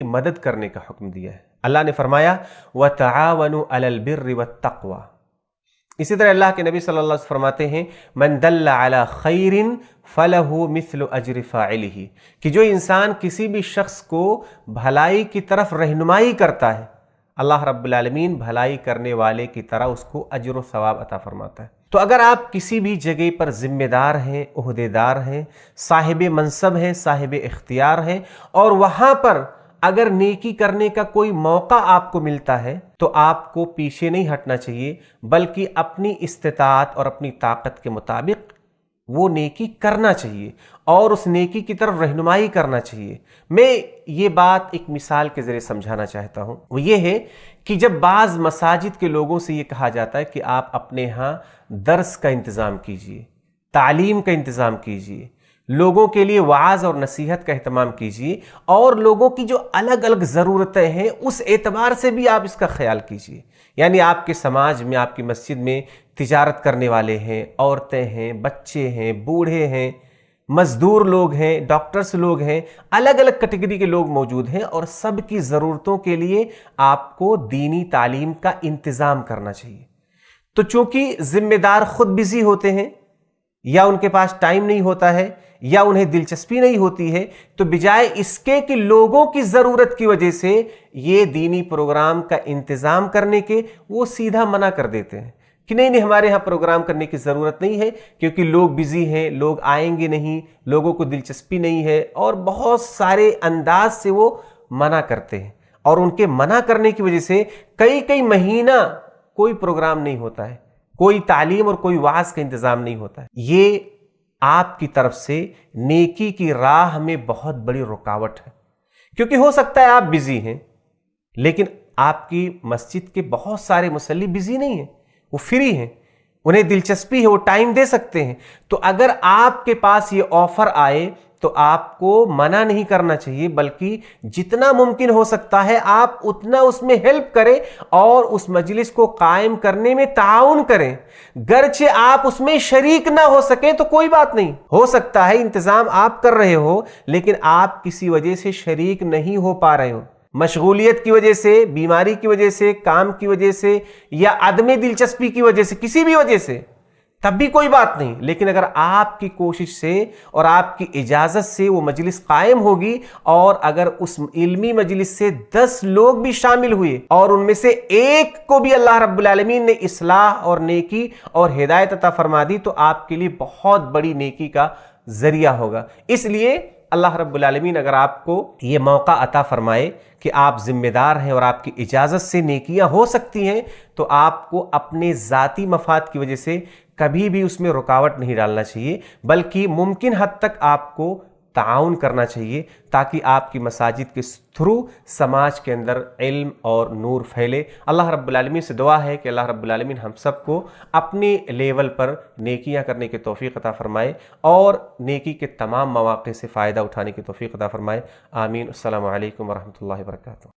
मदद करने का हुक्म दिया है। अल्लाह ने फरमाया वतआवनु अलल बिर्रि वत्तक़वा। इसी तरह अल्लाह के नबी सल्लल्लाहु अलैहि वसल्लम फरमाते हैं मन दल्ला अला खैरिन फलहु मिस्लु अज्रि फाइलिही, कि जो इंसान किसी भी शख्स को भलाई की तरफ रहनुमाई करता है, अल्लाह रब्बुल आलमीन भलाई करने वाले की तरह उसको अजर व सवाब अता फरमाता है। तो अगर आप किसी भी जगह पर जिम्मेदार हैं, ओहदेदार हैं, साहिब मनसब हैं, साहिब इख्तियार हैं, और वहाँ पर अगर नेकी करने का कोई मौका आपको मिलता है तो आपको पीछे नहीं हटना चाहिए, बल्कि अपनी इस्तिताअत और अपनी ताकत के मुताबिक वो नेकी करना चाहिए और उस नेकी की तरफ रहनुमाई करना चाहिए। मैं ये बात एक मिसाल के ज़रिए समझाना चाहता हूँ। वो ये है कि जब बाज़ मसाजिद के लोगों से ये कहा जाता है कि आप अपने यहाँ दर्स का इंतज़ाम कीजिए, तालीम का इंतज़ाम कीजिए, लोगों के लिए वाज और नसीहत का एहतमाम कीजिए, और लोगों की जो अलग अलग ज़रूरतें हैं उस एतबार से भी आप इसका ख्याल कीजिए। यानी आपके समाज में, आपकी मस्जिद में तिजारत करने वाले हैं, औरतें हैं, बच्चे हैं, बूढ़े हैं, मज़दूर लोग हैं, डॉक्टर्स लोग हैं, अलग अलग कैटेगरी के लोग मौजूद हैं, और सब की ज़रूरतों के लिए आपको दीनी तालीम का इंतज़ाम करना चाहिए। तो चूँकि ज़िम्मेदार ख़ुद बिज़ी होते हैं, या उनके पास टाइम नहीं होता है, या उन्हें दिलचस्पी नहीं होती है, तो बजाय इसके कि लोगों की ज़रूरत की वजह से ये दीनी प्रोग्राम का इंतज़ाम करने के, वो सीधा मना कर देते हैं कि नहीं हमारे यहाँ प्रोग्राम करने की ज़रूरत नहीं है, क्योंकि लोग बिज़ी हैं, लोग आएंगे नहीं, लोगों को दिलचस्पी नहीं है, और बहुत सारे अंदाज से वो मना करते हैं। और उनके मना करने की वजह से कई कई महीना कोई प्रोग्राम नहीं होता है, कोई तालीम और कोई वाज का इंतज़ाम नहीं होता है। ये आपकी तरफ से नेकी की राह में बहुत बड़ी रुकावट है, क्योंकि हो सकता है आप बिज़ी हैं, लेकिन आपकी मस्जिद के बहुत सारे मुसल्ली बिज़ी नहीं हैं, वो फ्री हैं, उन्हें दिलचस्पी है, वो टाइम दे सकते हैं। तो अगर आपके पास ये ऑफ़र आए तो आपको मना नहीं करना चाहिए, बल्कि जितना मुमकिन हो सकता है आप उतना उसमें हेल्प करें और उस मजलिस को कायम करने में ताउन करें। गर्चे आप उसमें शरीक ना हो सके तो कोई बात नहीं, हो सकता है इंतज़ाम आप कर रहे हो, लेकिन आप किसी वजह से शरीक नहीं हो पा रहे हो, मशगूलियत की वजह से, बीमारी की वजह से, काम की वजह से, या अदम दिलचस्पी की वजह से, किसी भी वजह से, तब भी कोई बात नहीं। लेकिन अगर आपकी कोशिश से और आपकी इजाज़त से वो मजलिस कायम होगी, और अगर उस इल्मी मजलिस से 10 लोग भी शामिल हुए और उनमें से एक को भी अल्लाह रब्बुल आलमीन ने इस्लाह और नेकी और हिदायत अता फरमा दी, तो आपके लिए बहुत बड़ी नेकी का जरिया होगा। इसलिए अल्लाह रब्बुल आलमीन अगर आपको ये मौका अता फरमाए कि आप जिम्मेदार हैं और आपकी इजाज़त से नेकियां हो सकती हैं, तो आपको अपने ज़ाती मफाद की वजह से कभी भी उसमें रुकावट नहीं डालना चाहिए, बल्कि मुमकिन हद तक आपको ताउन करना चाहिए, ताकि आपकी मसाजिद के थ्रू समाज के अंदर इल्म और नूर फैले। अल्लाह रब्बुल आलमीन से दुआ है कि अल्लाह रब्बुल आलमीन हम सबको अपने लेवल पर नेकियां करने की तौफीक अता फरमाए और नेकी के तमाम मौक़े से फ़ायदा उठाने की तौफीक अता फरमाए। आमीन। अस्सलामु अलैकुम व रहमतुल्लाहि व बरकातुहू।